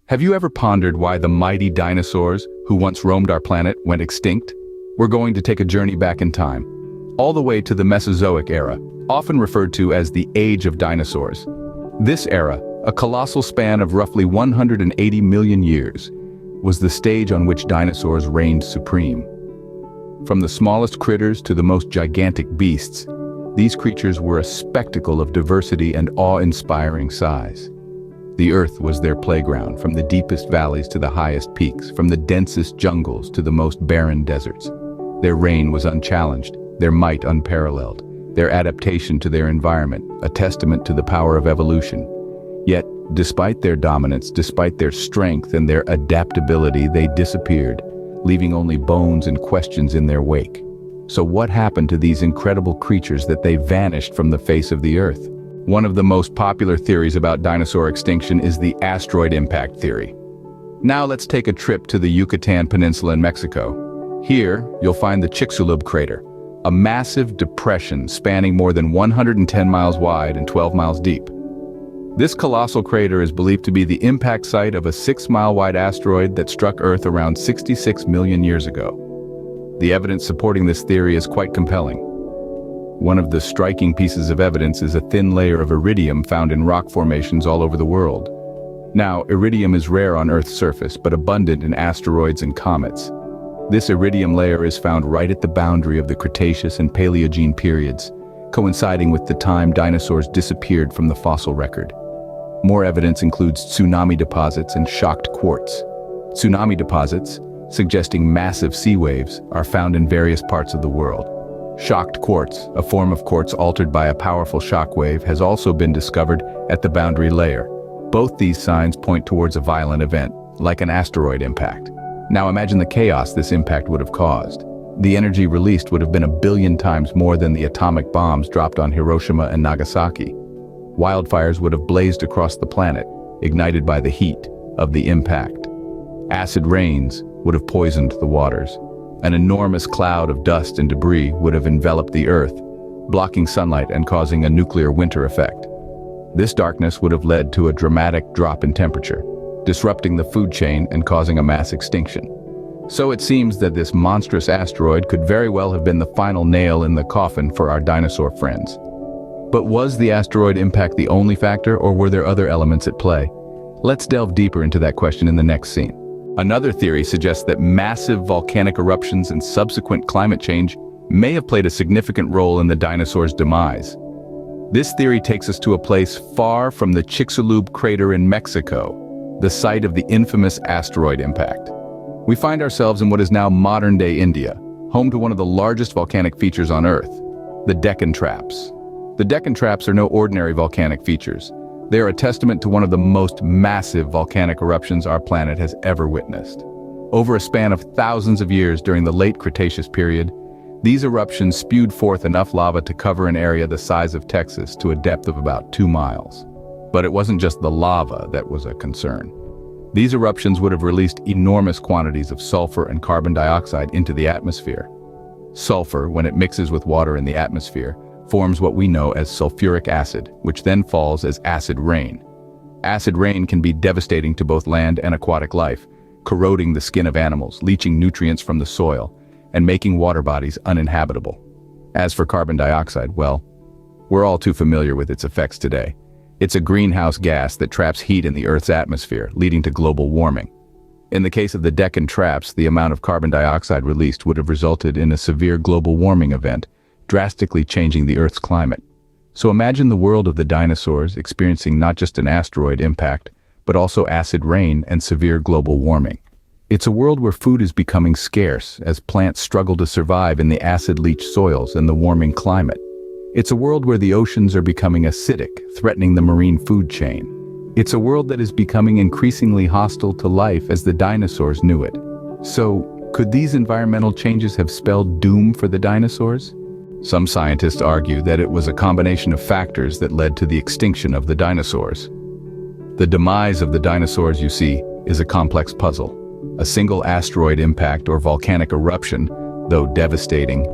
Have you ever pondered why the mighty dinosaurs who once roamed our planet went extinct? We're going to take a journey back in time, all the way to the Mesozoic Era, often referred to as the Age of Dinosaurs. This era, a colossal span of roughly 180 million years, was the stage on which dinosaurs reigned supreme. From the smallest critters to the most gigantic beasts, these creatures were a spectacle of diversity and awe-inspiring size. The Earth was their playground, from the deepest valleys to the highest peaks, from the densest jungles to the most barren deserts. Their reign was unchallenged, their might unparalleled, their adaptation to their environment, a testament to the power of evolution. Yet, despite their dominance, despite their strength and their adaptability, they disappeared, leaving only bones and questions in their wake. So what happened to these incredible creatures that they vanished from the face of the Earth? One of the most popular theories about dinosaur extinction is the asteroid impact theory. Now let's take a trip to the Yucatan Peninsula in Mexico. Here, you'll find the Chicxulub crater, a massive depression spanning more than 110 miles wide and 12 miles deep. This colossal crater is believed to be the impact site of a 6-mile-wide asteroid that struck Earth around 66 million years ago. The evidence supporting this theory is quite compelling. One of the striking pieces of evidence is a thin layer of iridium found in rock formations all over the world. Now, iridium is rare on Earth's surface, but abundant in asteroids and comets. This iridium layer is found right at the boundary of the Cretaceous and Paleogene periods, coinciding with the time dinosaurs disappeared from the fossil record. More evidence includes tsunami deposits and shocked quartz. Tsunami deposits, suggesting massive sea waves, are found in various parts of the world. Shocked quartz, a form of quartz altered by a powerful shock wave, has also been discovered at the boundary layer. Both these signs point towards a violent event, like an asteroid impact. Now imagine the chaos this impact would have caused. The energy released would have been 1 billion times more than the atomic bombs dropped on Hiroshima and Nagasaki. Wildfires would have blazed across the planet, ignited by the heat of the impact. Acid rains would have poisoned the waters. An enormous cloud of dust and debris would have enveloped the Earth, blocking sunlight and causing a nuclear winter effect. This darkness would have led to a dramatic drop in temperature, disrupting the food chain and causing a mass extinction. So it seems that this monstrous asteroid could very well have been the final nail in the coffin for our dinosaur friends. But was the asteroid impact the only factor, or were there other elements at play? Let's delve deeper into that question in the next scene. Another theory suggests that massive volcanic eruptions and subsequent climate change may have played a significant role in the dinosaurs' demise. This theory takes us to a place far from the Chicxulub crater in Mexico, the site of the infamous asteroid impact. We find ourselves in what is now modern-day India, home to one of the largest volcanic features on Earth, the Deccan Traps. The Deccan Traps are no ordinary volcanic features. They are a testament to one of the most massive volcanic eruptions our planet has ever witnessed. Over a span of thousands of years during the late Cretaceous period, these eruptions spewed forth enough lava to cover an area the size of Texas to a depth of about 2 miles. But it wasn't just the lava that was a concern. These eruptions would have released enormous quantities of sulfur and carbon dioxide into the atmosphere. Sulfur, when it mixes with water in the atmosphere, forms what we know as sulfuric acid, which then falls as acid rain. Acid rain can be devastating to both land and aquatic life, corroding the skin of animals, leaching nutrients from the soil, and making water bodies uninhabitable. As for carbon dioxide, well, we're all too familiar with its effects today. It's a greenhouse gas that traps heat in the Earth's atmosphere, leading to global warming. In the case of the Deccan Traps, the amount of carbon dioxide released would have resulted in a severe global warming event, drastically changing the Earth's climate. So imagine the world of the dinosaurs experiencing not just an asteroid impact, but also acid rain and severe global warming. It's a world where food is becoming scarce as plants struggle to survive in the acid-leach soils and the warming climate. It's a world where the oceans are becoming acidic, threatening the marine food chain. It's a world that is becoming increasingly hostile to life as the dinosaurs knew it. So, could these environmental changes have spelled doom for the dinosaurs? Some scientists argue that it was a combination of factors that led to the extinction of the dinosaurs. The demise of the dinosaurs, you see, is a complex puzzle. A single asteroid impact or volcanic eruption, though devastating,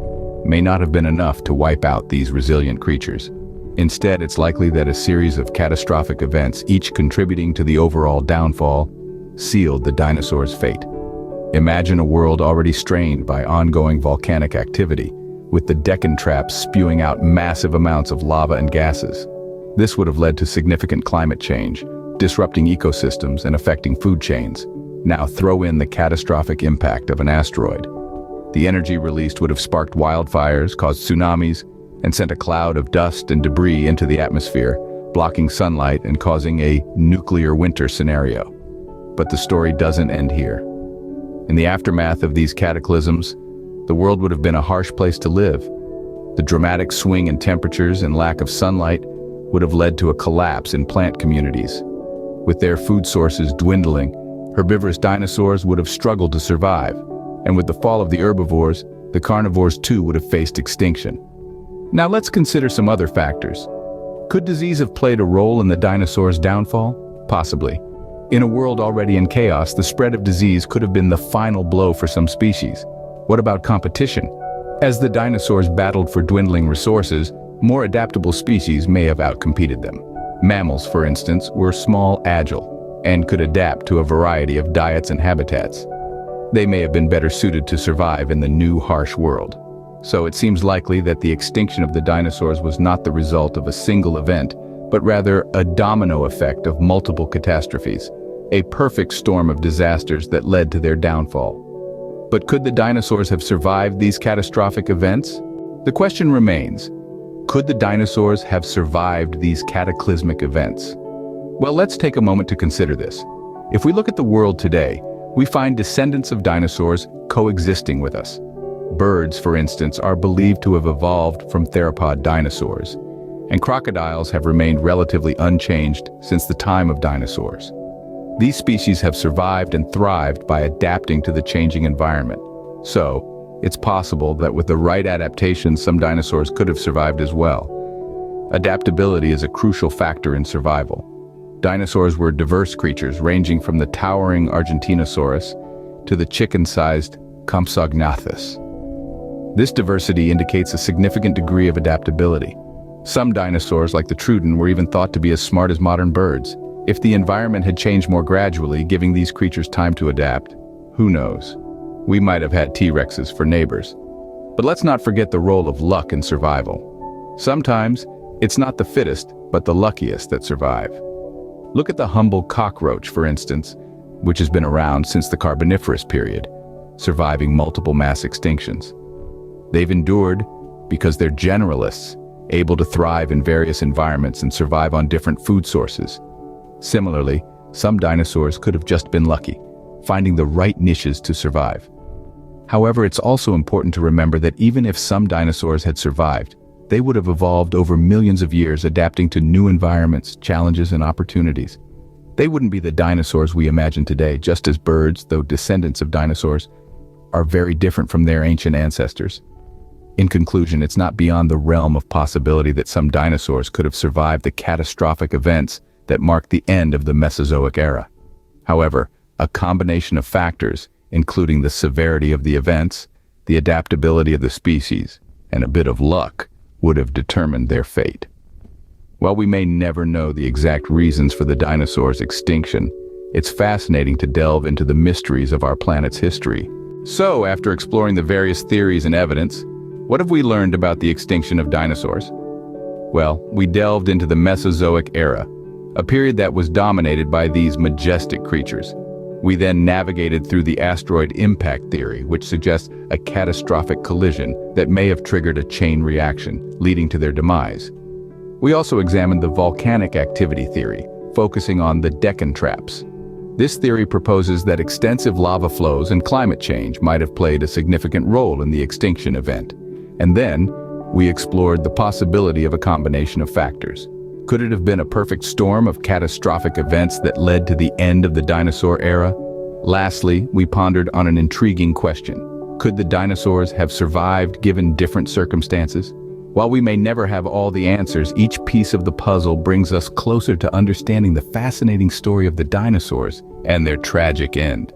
may not have been enough to wipe out these resilient creatures. Instead, it's likely that a series of catastrophic events, each contributing to the overall downfall, sealed the dinosaurs' fate. Imagine a world already strained by ongoing volcanic activity, with the Deccan traps spewing out massive amounts of lava and gases. This would have led to significant climate change, disrupting ecosystems and affecting food chains. Now throw in the catastrophic impact of an asteroid. The energy released would have sparked wildfires, caused tsunamis, and sent a cloud of dust and debris into the atmosphere, blocking sunlight and causing a nuclear winter scenario. But the story doesn't end here. In the aftermath of these cataclysms, the world would have been a harsh place to live. The dramatic swing in temperatures and lack of sunlight would have led to a collapse in plant communities. With their food sources dwindling, herbivorous dinosaurs would have struggled to survive, and with the fall of the herbivores, the carnivores too would have faced extinction. Now let's consider some other factors. Could disease have played a role in the dinosaurs' downfall? Possibly. In a world already in chaos, the spread of disease could have been the final blow for some species. What about competition? As the dinosaurs battled for dwindling resources, more adaptable species may have outcompeted them. Mammals, for instance, were small, agile, and could adapt to a variety of diets and habitats. They may have been better suited to survive in the new, harsh world. So it seems likely that the extinction of the dinosaurs was not the result of a single event, but rather a domino effect of multiple catastrophes, a perfect storm of disasters that led to their downfall. But could the dinosaurs have survived these catastrophic events? The question remains, could the dinosaurs have survived these cataclysmic events? Well, let's take a moment to consider this. If we look at the world today, we find descendants of dinosaurs coexisting with us. Birds, for instance, are believed to have evolved from theropod dinosaurs, and crocodiles have remained relatively unchanged since the time of dinosaurs. These species have survived and thrived by adapting to the changing environment. So, it's possible that with the right adaptations, some dinosaurs could have survived as well. Adaptability is a crucial factor in survival. Dinosaurs were diverse creatures ranging from the towering Argentinosaurus to the chicken-sized Compsognathus. This diversity indicates a significant degree of adaptability. Some dinosaurs, like the Troodon, were even thought to be as smart as modern birds. If the environment had changed more gradually, giving these creatures time to adapt, who knows? We might have had T-Rexes for neighbors. But let's not forget the role of luck in survival. Sometimes, it's not the fittest, but the luckiest that survive. Look at the humble cockroach, for instance, which has been around since the Carboniferous period, surviving multiple mass extinctions. They've endured because they're generalists, able to thrive in various environments and survive on different food sources. Similarly, some dinosaurs could have just been lucky, finding the right niches to survive. However, it's also important to remember that even if some dinosaurs had survived, they would have evolved over millions of years, adapting to new environments, challenges, and opportunities. They wouldn't be the dinosaurs we imagine today, just as birds, though descendants of dinosaurs, are very different from their ancient ancestors. In conclusion, it's not beyond the realm of possibility that some dinosaurs could have survived the catastrophic events that marked the end of the Mesozoic Era. However, a combination of factors, including the severity of the events, the adaptability of the species, and a bit of luck, would have determined their fate. While we may never know the exact reasons for the dinosaurs' extinction, it's fascinating to delve into the mysteries of our planet's history. So, after exploring the various theories and evidence, what have we learned about the extinction of dinosaurs? Well, we delved into the Mesozoic Era, a period that was dominated by these majestic creatures. We then navigated through the asteroid impact theory, which suggests a catastrophic collision that may have triggered a chain reaction, leading to their demise. We also examined the volcanic activity theory, focusing on the Deccan traps. This theory proposes that extensive lava flows and climate change might have played a significant role in the extinction event. And then, we explored the possibility of a combination of factors. Could it have been a perfect storm of catastrophic events that led to the end of the dinosaur era? Lastly, we pondered on an intriguing question. Could the dinosaurs have survived given different circumstances? While we may never have all the answers, each piece of the puzzle brings us closer to understanding the fascinating story of the dinosaurs and their tragic end.